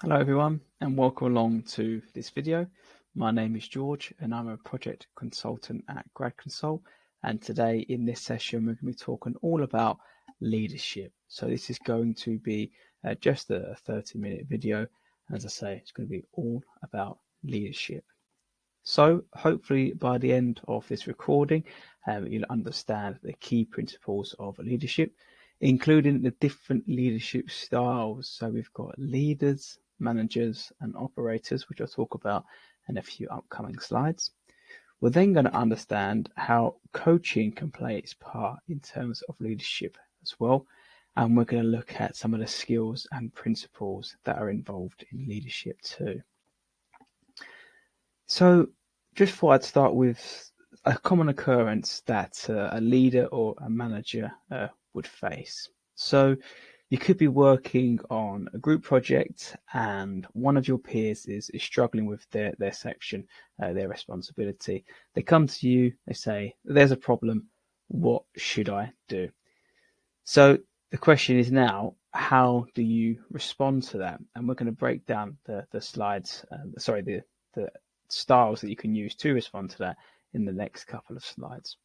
Hello everyone and welcome along to this video. My name is George and I'm a project consultant at GradConsult, and today in this session we're going to be talking all about leadership. So this is going to be just a 30-minute video. As I say, it's going to be all about leadership. So hopefully by the end of this recording, you'll understand the key principles of leadership, including the different leadership styles. So we've got leaders, managers, and operators, which I'll talk about in a few upcoming slides. We're then going to understand how coaching can play its part in terms of leadership as well. And we're going to look at some of the skills and principles that are involved in leadership too. So just thought I'd start with a common occurrence that a leader or a manager would face. So you could be working on a group project and one of your peers is struggling with their section, their responsibility. They come to you, they say, there's a problem, what should I do? So the question is now, how do you respond to that? And we're going to break down the slides, the styles that you can use to respond to that in the next couple of slides.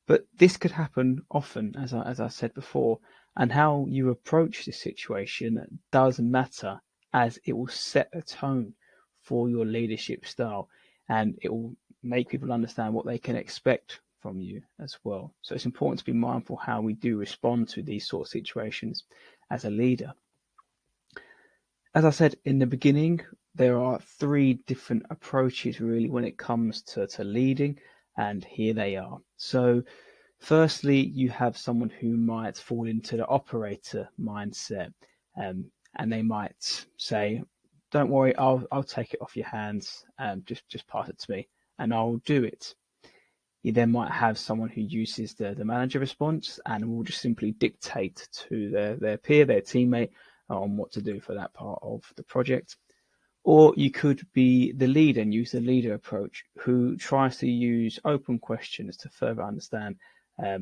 But this could happen often, as I said before, and how you approach this situation does matter, as it will set a tone for your leadership style and it will make people understand what they can expect from you as well. So it's important to be mindful how we do respond to these sort of situations as a leader. As I said in the beginning, there are three different approaches really when it comes to leading, and here they are. So firstly, you have someone who might fall into the operator mindset, and they might say, "Don't worry, I'll take it off your hands. Just pass it to me, and I'll do it." You then might have someone who uses the manager response and will just simply dictate to their peer, their teammate, on what to do for that part of the project. Or you could be the leader and use the leader approach, who tries to use open questions to further understand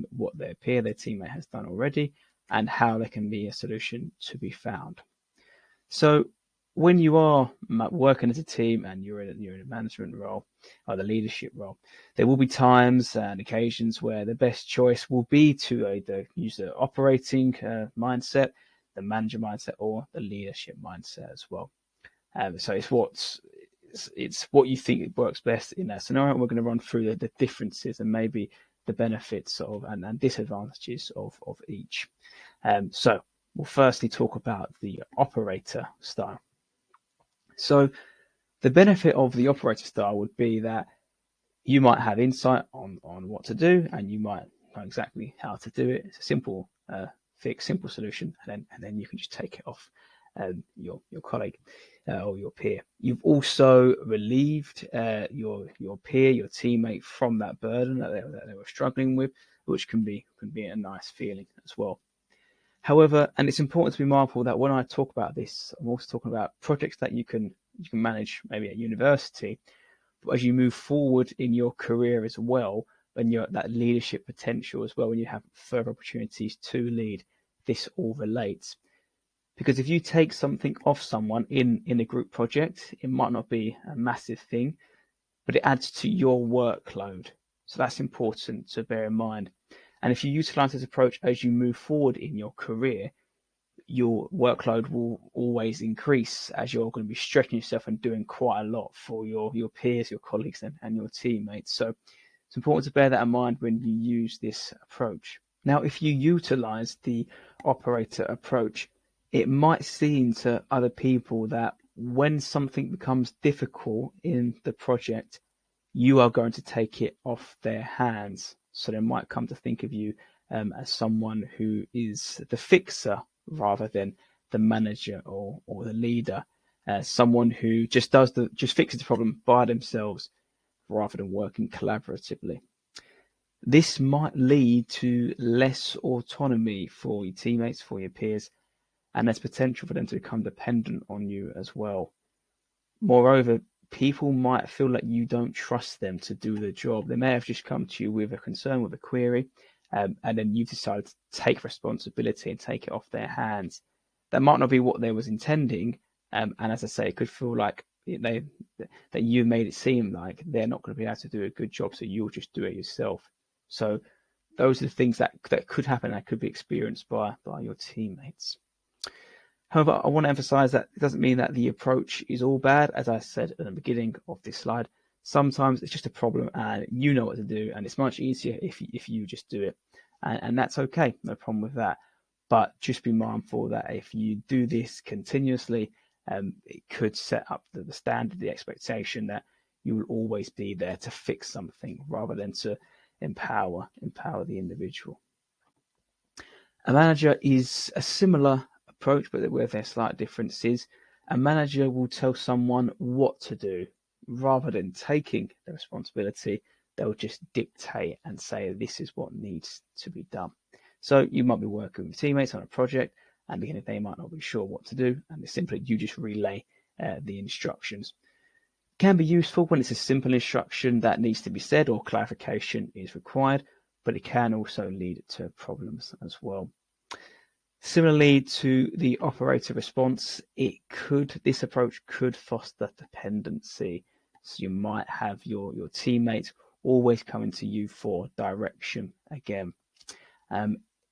what their peer, their teammate has done already, and how there can be a solution to be found. So when you are working as a team and you're in a management role or the leadership role, there will be times and occasions where the best choice will be to either use the operating mindset, the manager mindset, or the leadership mindset as well. So it's what you think works best in that scenario. We're going to run through the differences and maybe the benefits of and disadvantages of each. So we'll firstly talk about the operator style. So the benefit of the operator style would be that you might have insight on what to do, and you might know exactly how to do it. It's a simple fix, simple solution, and then you can just take it off your colleague or your peer. You've also relieved your peer, your teammate, from that burden that they were struggling with, which can be a nice feeling as well. However, and it's important to be mindful that when I talk about this, I'm also talking about projects that you can manage maybe at university, but as you move forward in your career as well, when you're at that leadership potential as well, when you have further opportunities to lead, this all relates. Because if you take something off someone in a group project, it might not be a massive thing, but it adds to your workload. So that's important to bear in mind. And if you utilize this approach as you move forward in your career, your workload will always increase, as you're going to be stretching yourself and doing quite a lot for your peers, your colleagues, and your teammates. So it's important to bear that in mind when you use this approach. Now, if you utilize the operator approach, it might seem to other people that when something becomes difficult in the project, you are going to take it off their hands. So they might come to think of you as someone who is the fixer rather than the manager or the leader, someone who just fixes the problem by themselves rather than working collaboratively. This might lead to less autonomy for your teammates, for your peers, and there's potential for them to become dependent on you as well. Moreover, people might feel like you don't trust them to do the job. They may have just come to you with a concern, with a query, and then you've decided to take responsibility and take it off their hands. That might not be what they was intending, And as I say, it could feel like that you made it seem like they're not going to be able to do a good job, so you'll just do it yourself. So those are the things that could happen, that could be experienced by your teammates. However, I want to emphasize that it doesn't mean that the approach is all bad. As I said at the beginning of this slide, sometimes it's just a problem and you know what to do, and it's much easier if you just do it. And that's okay, no problem with that. But just be mindful that if you do this continuously, it could set up the standard, the expectation that you will always be there to fix something rather than to empower the individual. A manager is a similar approach, but where there's slight differences. A manager will tell someone what to do rather than taking the responsibility. They'll just dictate and say this is what needs to be done. So you might be working with teammates on a project, and beginning they might not be sure what to do, and it's simply you just relay the instructions. It can be useful when it's a simple instruction that needs to be said or clarification is required, but it can also lead to problems as well. Similarly to the operator response, this approach could foster dependency. So you might have your teammates always coming to you for direction again.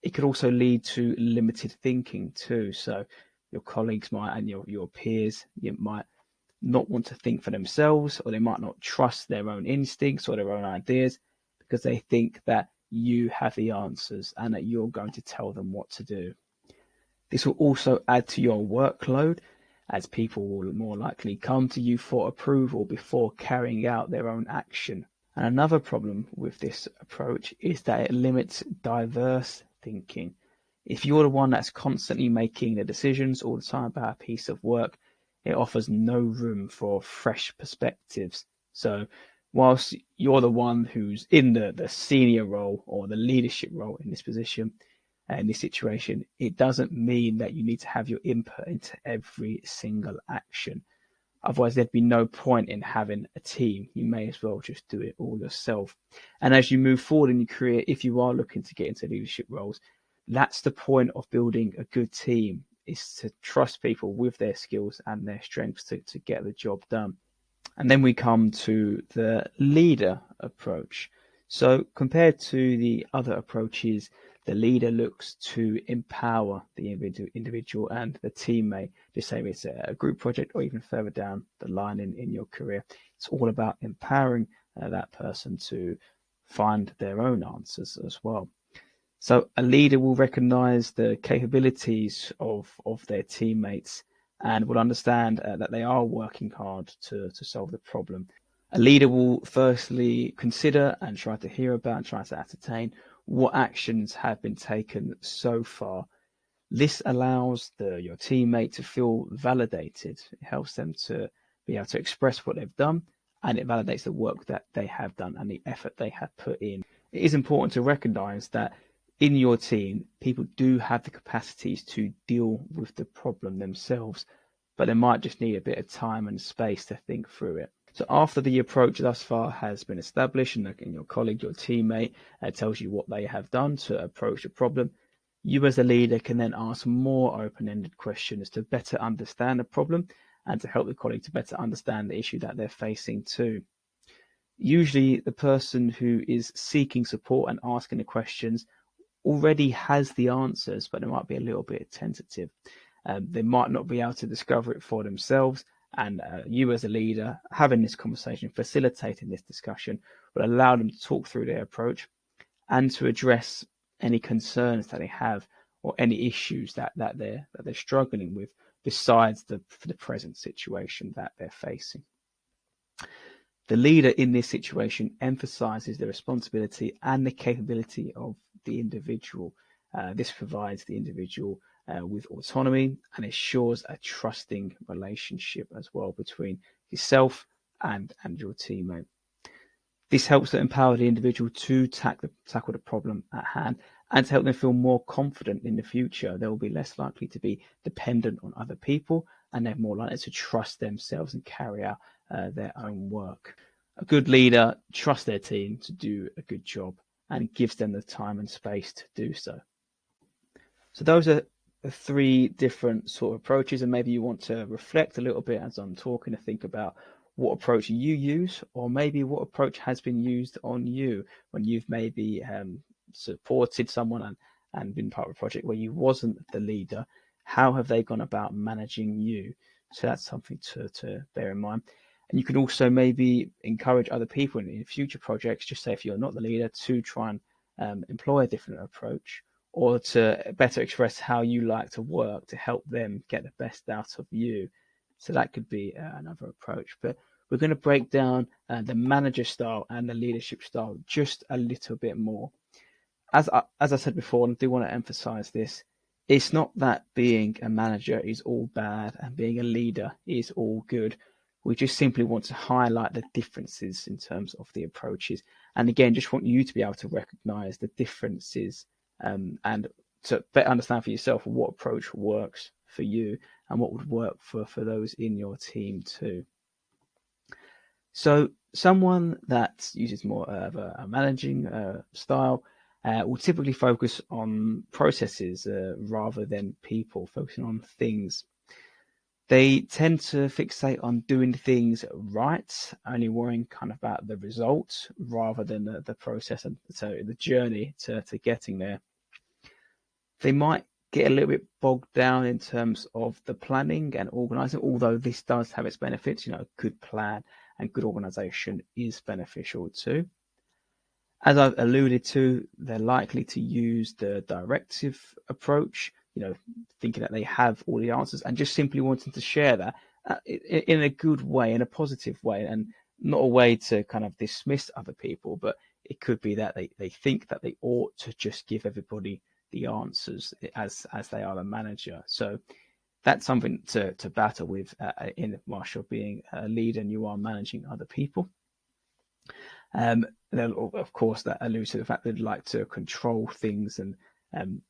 It could also lead to limited thinking too. So your colleagues might, and your peers, you might not want to think for themselves, or they might not trust their own instincts or their own ideas because they think that you have the answers and that you're going to tell them what to do. This will also add to your workload, as people will more likely come to you for approval before carrying out their own action. And another problem with this approach is that it limits diverse thinking. If you're the one that's constantly making the decisions all the time about a piece of work, it offers no room for fresh perspectives. So whilst you're the one who's in the senior role or the leadership role in this position, in this situation, it doesn't mean that you need to have your input into every single action. Otherwise, there'd be no point in having a team. You may as well just do it all yourself. And as you move forward in your career, if you are looking to get into leadership roles, that's the point of building a good team, is to trust people with their skills and their strengths to get the job done. And then we come to the leader approach. So compared to the other approaches, the leader looks to empower the individual and the teammate. Just say it's a group project or even further down the line in your career. It's all about empowering that person to find their own answers as well. So a leader will recognize the capabilities of their teammates and will understand that they are working hard to solve the problem. A leader will firstly consider and try to hear about and try to ascertain what actions have been taken so far. This allows your teammate to feel validated. It helps them to be able to express what they've done, and it validates the work that they have done and the effort they have put in. It is important to recognize that in your team, people do have the capacities to deal with the problem themselves, but they might just need a bit of time and space to think through it. So after the approach thus far has been established and your colleague, your teammate tells you what they have done to approach the problem, you as a leader can then ask more open-ended questions to better understand the problem and to help the colleague to better understand the issue that they're facing too. Usually the person who is seeking support and asking the questions already has the answers, but they might be a little bit tentative. They might not be able to discover it for themselves, and you as a leader having this conversation, facilitating this discussion, will allow them to talk through their approach and to address any concerns that they have or any issues that they're struggling with besides the present situation that they're facing. The leader in this situation emphasizes the responsibility and the capability of the individual. This provides the individual with autonomy and ensures a trusting relationship as well between yourself and your teammate. This helps to empower the individual to tackle the problem at hand and to help them feel more confident in the future. They will be less likely to be dependent on other people, and they're more likely to trust themselves and carry out their own work. A good leader trusts their team to do a good job and gives them the time and space to do so. So those are three different sort of approaches, and maybe you want to reflect a little bit as I'm talking to think about what approach you use, or maybe what approach has been used on you when you've maybe supported someone and been part of a project where you wasn't the leader. How have they gone about managing you? So that's something to bear in mind. And you can also maybe encourage other people in future projects, just say if you're not the leader, to try and employ a different approach, or to better express how you like to work to help them get the best out of you. So that could be another approach. But we're going to break down the manager style and the leadership style just a little bit more. As I said before, and I do want to emphasize this, it's not that being a manager is all bad and being a leader is all good. We just simply want to highlight the differences in terms of the approaches. And again, just want you to be able to recognize the differences and to better understand for yourself what approach works for you and what would work for those in your team too. So someone that uses more of a managing style will typically focus on processes rather than people, focusing on things. They tend to fixate on doing things right, only worrying kind of about the results rather than the process and so the journey to getting there. They might get a little bit bogged down in terms of the planning and organizing, although this does have its benefits. A good plan and good organization is beneficial too. As I've alluded to, they're likely to use the directive approach, thinking that they have all the answers and just simply wanting to share that in a good way, in a positive way, and not a way to kind of dismiss other people, but it could be that they think that they ought to just give everybody the answers as they are the manager. So that's something to battle with whilst you're being a leader and you are managing other people. Then, of course, that alludes to the fact that they'd like to control things, and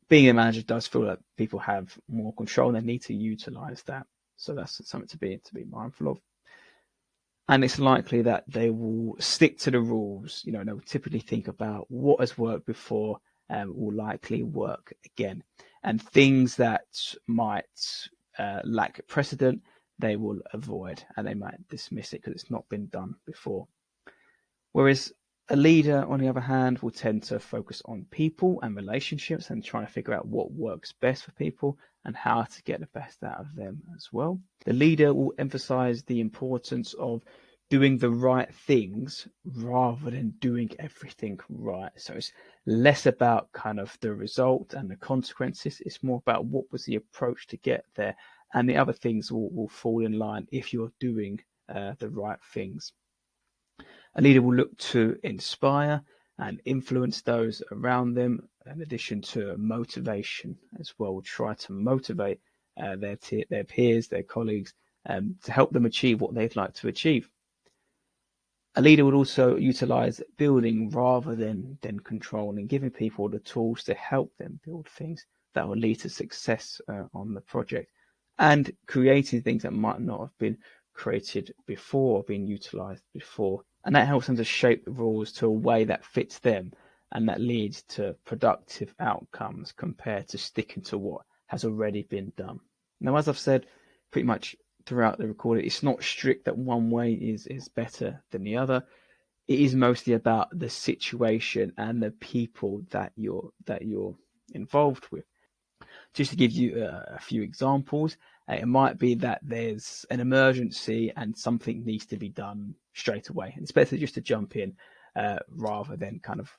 being a manager does feel that people have more control and they need to utilize that. So that's something to be mindful of. And it's likely that they will stick to the rules. They'll typically think about what has worked before and will likely work again. And things that might lack precedent, they will avoid and they might dismiss it because it's not been done before. Whereas a leader, on the other hand, will tend to focus on people and relationships and trying to figure out what works best for people and how to get the best out of them as well. The leader will emphasize the importance of doing the right things rather than doing everything right. So it's less about kind of the result and the consequences. It's more about what was the approach to get there, and the other things will fall in line if you're doing the right things. A leader will look to inspire and influence those around them, in addition to motivation as well. Will try to motivate their peers, their colleagues, to help them achieve what they'd like to achieve. A leader would also utilize building rather than controlling, giving people the tools to help them build things that will lead to success on the project, and creating things that might not have been created before or been utilized before. And that helps them to shape the rules to a way that fits them and that leads to productive outcomes compared to sticking to what has already been done. Now, as I've said pretty much throughout the recording, it's not strict that one way is better than the other. It is mostly about the situation and the people that you're involved with. Just to give you a few examples, it might be that there's an emergency and something needs to be done straight away. It's better just to jump in rather than kind of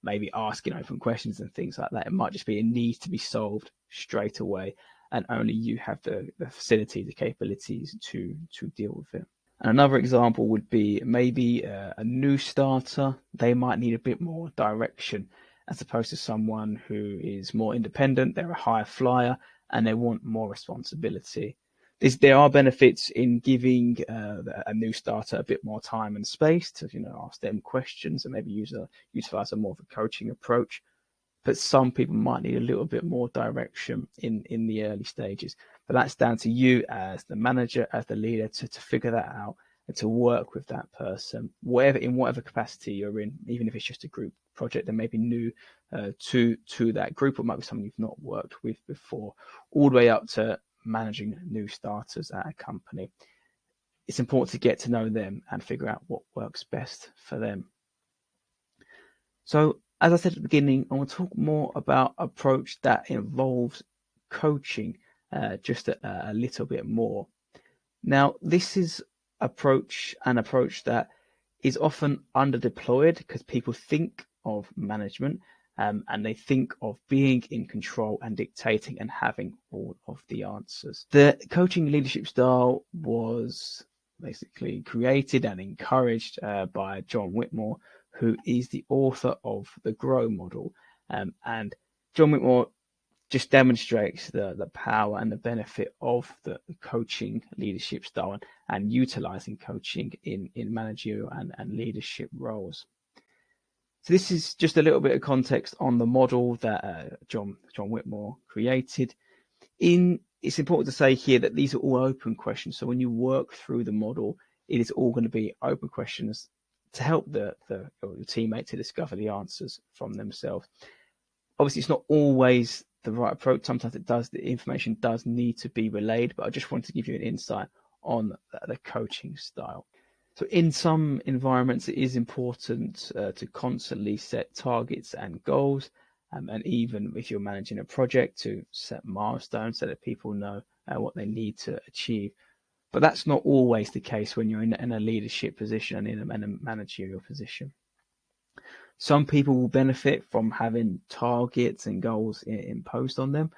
maybe asking open questions and things like that. It might just be it needs to be solved straight away, and only you have the facility, the capabilities to deal with it. And another example would be maybe a new starter. They might need a bit more direction as opposed to someone who is more independent. They're a higher flyer and they want more responsibility. There are benefits in giving a new starter a bit more time and space to ask them questions and maybe utilize a more of a coaching approach. But some people might need a little bit more direction in the early stages. But that's down to you as the manager, as the leader, to figure that out to work with that person, in whatever capacity you're in, even if it's just a group project that may be new to that group, or might be someone you've not worked with before, all the way up to managing new starters at a company. It's important to get to know them and figure out what works best for them. So, as I said at the beginning, I want to talk more about approach that involves coaching just a little bit more. Now, this is an approach that is often underdeployed because people think of management and they think of being in control and dictating and having all of the answers. The coaching leadership style was basically created and encouraged by John Whitmore, who is the author of the Grow model. And John Whitmore just demonstrates the power and the benefit of the coaching leadership style and utilizing coaching in managerial and leadership roles. So this is just a little bit of context on the model that John Whitmore created. It's important to say here that these are all open questions. So when you work through the model, it is all going to be open questions to help your teammate to discover the answers from themselves. Obviously, it's not always the right approach. Sometimes the information does need to be relayed, but I just wanted to give you an insight on the coaching style. So in some environments, it is important to constantly set targets and goals. And even if you're managing a project, to set milestones so that people know what they need to achieve. But that's not always the case when you're in a leadership position and in a managerial position. Some people will benefit from having targets and goals imposed on them,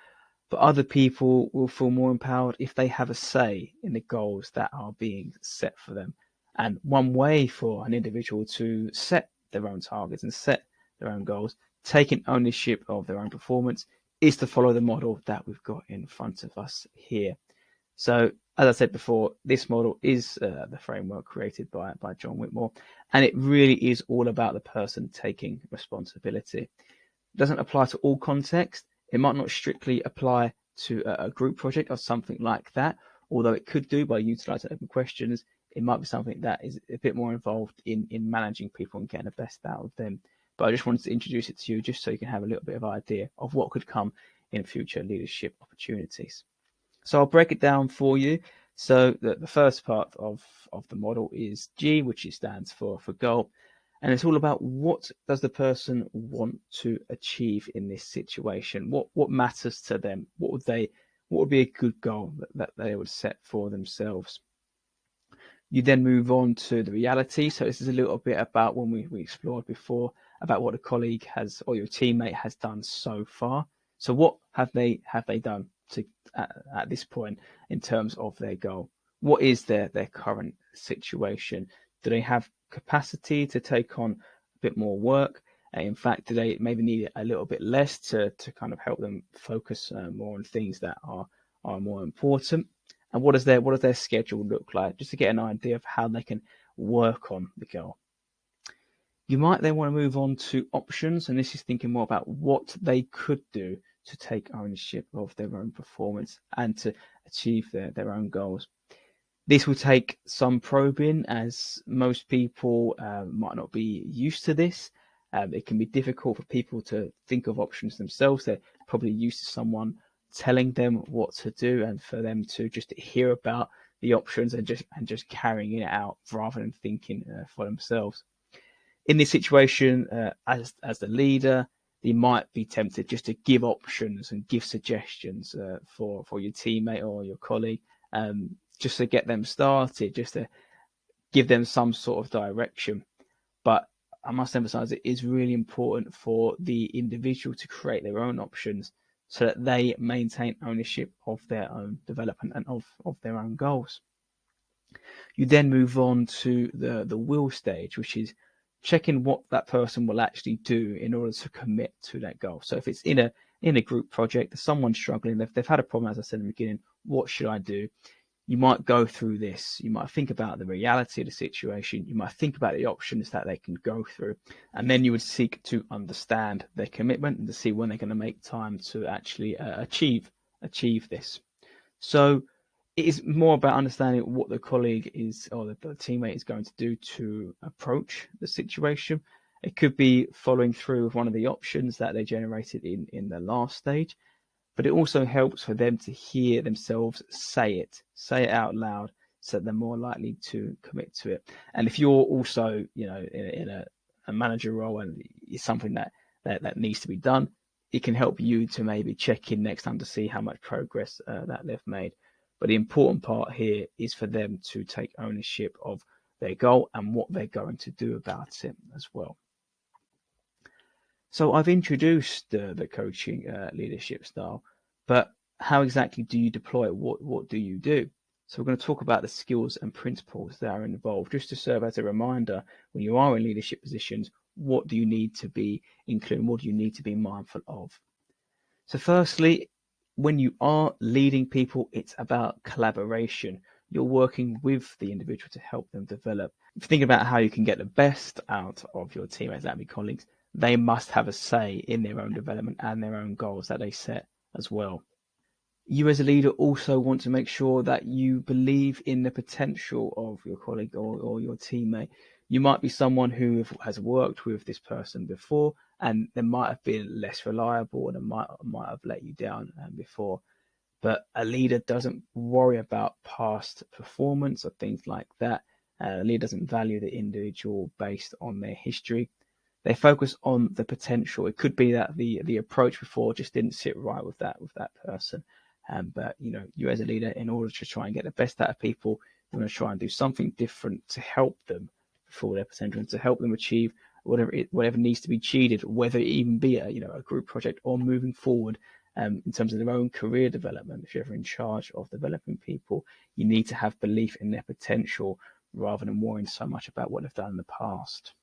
but other people will feel more empowered if they have a say in the goals that are being set for them. And one way for an individual to set their own targets and set their own goals, taking ownership of their own performance, is to follow the model that we've got in front of us here. So, as I said before, this model is the framework created by John Whitmore, and it really is all about the person taking responsibility. It doesn't apply to all contexts. It might not strictly apply to a group project or something like that, although it could do by utilizing open questions. It might be something that is a bit more involved in managing people and getting the best out of them. But I just wanted to introduce it to you just so you can have a little bit of idea of what could come in future leadership opportunities. So I'll break it down for you. So the first part of the model is G, which stands for goal. And it's all about what does the person want to achieve in this situation? What matters to them? What would be a good goal that they would set for themselves? You then move on to the reality. So this is a little bit about when we explored before about what a colleague has or your teammate has done so far. So what have they done at this point in terms of their goal? What is their current situation? Do they have capacity to take on a bit more work? In fact, do they maybe need a little bit less to kind of help them focus more on things that are more important? And what does their schedule look like, just to get an idea of how they can work on the goal? You might then want to move on to options, and this is thinking more about what they could do to take ownership of their own performance and to achieve their own goals. This will take some probing, as most people might not be used to this. It can be difficult for people to think of options themselves. They're probably used to someone telling them what to do, and for them to just hear about the options and just carrying it out rather than thinking for themselves. In this situation, as the leader, you might be tempted just to give options and give suggestions for your teammate or your colleague, just to get them started, just to give them some sort of direction. But I must emphasize it is really important for the individual to create their own options so that they maintain ownership of their own development and of their own goals. You then move on to the will stage, which is checking what that person will actually do in order to commit to that goal. So if it's in a group project, there's someone struggling, they've had a problem, as I said in the beginning, what should I do? You might go through this. You might think about the reality of the situation. You might think about the options that they can go through. And then you would seek to understand their commitment and to see when they're going to make time to actually achieve this. So It is more about understanding what the colleague is or the teammate is going to do to approach the situation. It could be following through with one of the options that they generated in the last stage, but it also helps for them to hear themselves say it out loud, so they're more likely to commit to it. And if you're also, in a manager role and it's something that needs to be done, it can help you to maybe check in next time to see how much progress that they've made. But the important part here is for them to take ownership of their goal and what they're going to do about it as well. So I've introduced the coaching leadership style, but how exactly do you deploy it? What do you do? So we're going to talk about the skills and principles that are involved, just to serve as a reminder when you are in leadership positions, what do you need to be including? What do you need to be mindful of? So firstly, when you are leading people, it's about collaboration. You're working with the individual to help them develop. If you think about how you can get the best out of your teammates, that be colleagues, they must have a say in their own development and their own goals that they set as well. You as a leader also want to make sure that you believe in the potential of your colleague or your teammate. You might be someone who has worked with this person before, and they might have been less reliable and might have let you down before. But a leader doesn't worry about past performance or things like that. A leader doesn't value the individual based on their history. They focus on the potential. It could be that the approach before just didn't sit right with that person. But you as a leader, in order to try and get the best out of people, you want to try and do something different to help them fulfill their potential and to help them achieve whatever needs to be achieved, whether it even be a group project or moving forward in terms of their own career development. If you're ever in charge of developing people, you need to have belief in their potential rather than worrying so much about what they've done in the past.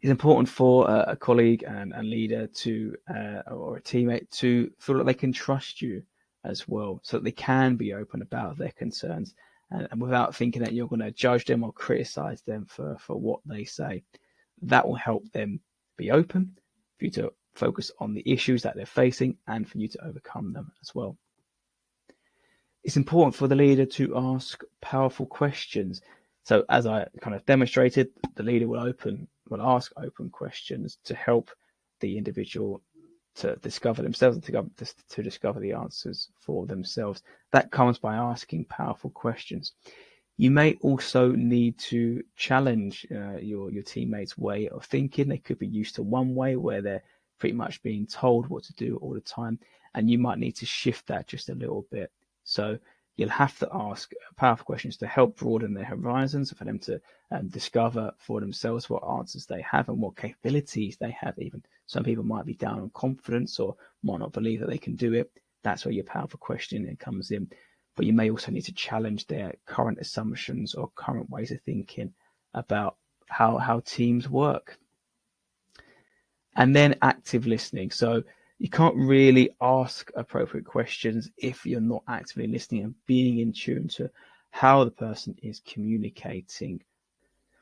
It's important for a colleague and leader or a teammate to feel like they can trust you as well, so that they can be open about their concerns and without thinking that you're going to judge them or criticize them for what they say. That will help them be open, for you to focus on the issues that they're facing and for you to overcome them as well. It's important for the leader to ask powerful questions. So as I kind of demonstrated, the leader will ask open questions to help the individual to discover themselves and to discover the answers for themselves. That comes by asking powerful questions. You may also need to challenge your teammates' way of thinking. They could be used to one way where they're pretty much being told what to do all the time, and you might need to shift that just a little bit. So you'll have to ask powerful questions to help broaden their horizons, for them to discover for themselves what answers they have and what capabilities they have. Even some people might be down on confidence or might not believe that they can do it. That's where your powerful questioning comes in. But you may also need to challenge their current assumptions or current ways of thinking about how teams work. And then active listening. So you can't really ask appropriate questions if you're not actively listening and being in tune to how the person is communicating.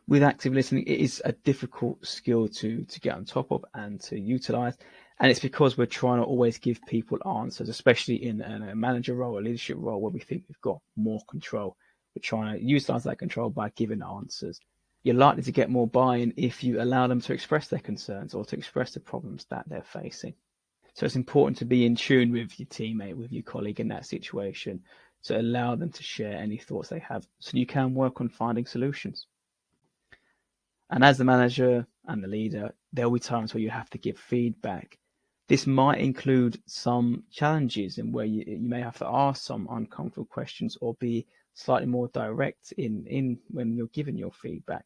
With active listening, it is a difficult skill to get on top of and to utilize. And it's because we're trying to always give people answers, especially in a manager role, a leadership role, where we think we've got more control. We're trying to utilize that control by giving answers. You're likely to get more buy-in if you allow them to express their concerns or to express the problems that they're facing. So it's important to be in tune with your teammate, with your colleague in that situation, to allow them to share any thoughts they have so you can work on finding solutions. And as the manager and the leader, there'll be times where you have to give feedback. This might include some challenges in where you may have to ask some uncomfortable questions or be slightly more direct in when you're giving your feedback.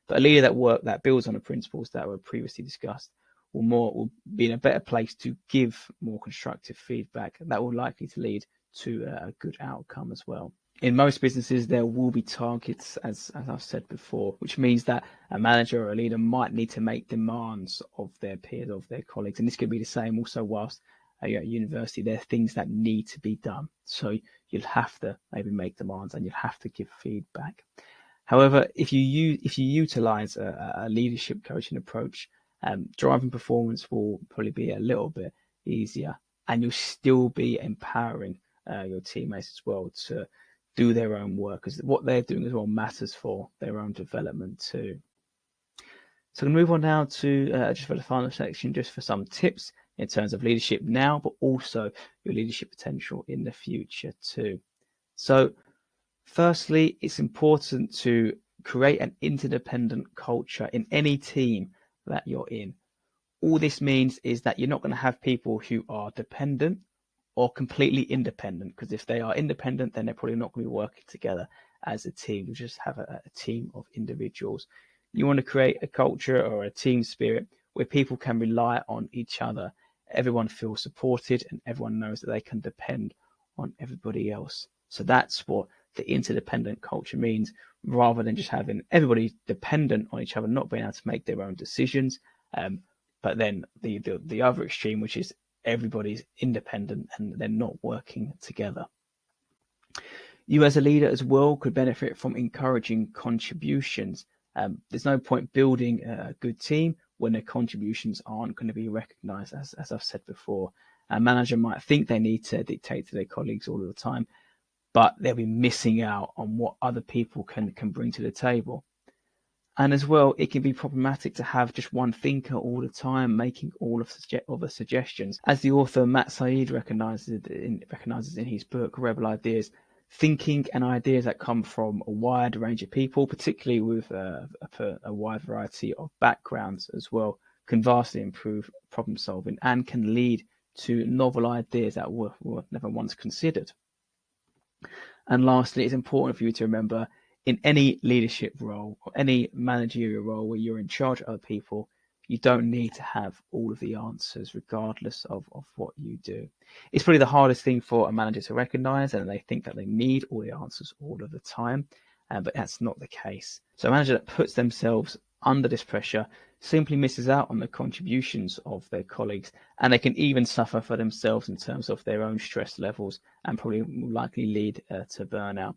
But a leader that builds on the principles that were previously discussed will be in a better place to give more constructive feedback, and that will likely to lead to a good outcome as well. In most businesses, there will be targets, as I've said before, which means that a manager or a leader might need to make demands of their peers, of their colleagues. And this could be the same also whilst you're at university. There are things that need to be done. So you'll have to maybe make demands and you'll have to give feedback. However, if you utilize a leadership coaching approach, driving performance will probably be a little bit easier, and you'll still be empowering your teammates as well to do their own work, because what they're doing as well matters for their own development too. So I'm going to move on now to just for the final section, just for some tips in terms of leadership now, but also your leadership potential in the future too. So firstly, it's important to create an interdependent culture in any team that you're in. All this means is that you're not going to have people who are dependent or completely independent, because if they are independent, then they're probably not going to be working together as a team. You just have a team of individuals. You want to create a culture or a team spirit where people can rely on each other. Everyone feels supported and everyone knows that they can depend on everybody else. So that's what the interdependent culture means, rather than just having everybody dependent on each other, not being able to make their own decisions. But then the other extreme, which is everybody's independent and they're not working together. You as a leader as well could benefit from encouraging contributions. There's no point building a good team when their contributions aren't going to be recognized, as I've said before. A manager might think they need to dictate to their colleagues all of the time, but they'll be missing out on what other people can bring to the table. And as well, it can be problematic to have just one thinker all the time making all of the suggestions. As the author Matt Said recognizes in his book, Rebel Ideas, thinking and ideas that come from a wide range of people, particularly with a wide variety of backgrounds as well, can vastly improve problem solving and can lead to novel ideas that were never once considered. And lastly, it's important for you to remember, in any leadership role or any managerial role where you're in charge of other people, you don't need to have all of the answers regardless of what you do. It's probably the hardest thing for a manager to recognize, and they think that they need all the answers all of the time, but that's not the case. So a manager that puts themselves under this pressure simply misses out on the contributions of their colleagues, and they can even suffer for themselves in terms of their own stress levels and probably will likely lead to burnout.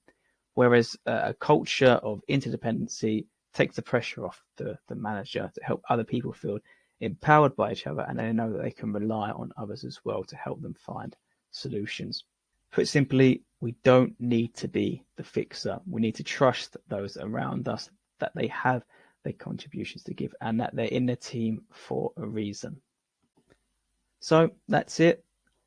Whereas a culture of interdependency takes the pressure off the manager to help other people feel empowered by each other, and they know that they can rely on others as well to help them find solutions. Put simply, we don't need to be the fixer. We need to trust those around us that they have their contributions to give and that they're in the team for a reason. So that's it.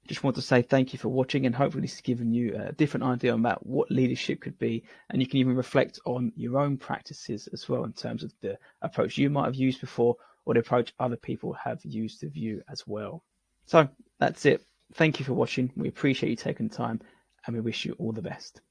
Just want to say thank you for watching, and hopefully this has given you a different idea about what leadership could be, and you can even reflect on your own practices as well in terms of the approach you might have used before or the approach other people have used of you as well. So that's it. Thank you for watching. We appreciate you taking time, and we wish you all the best.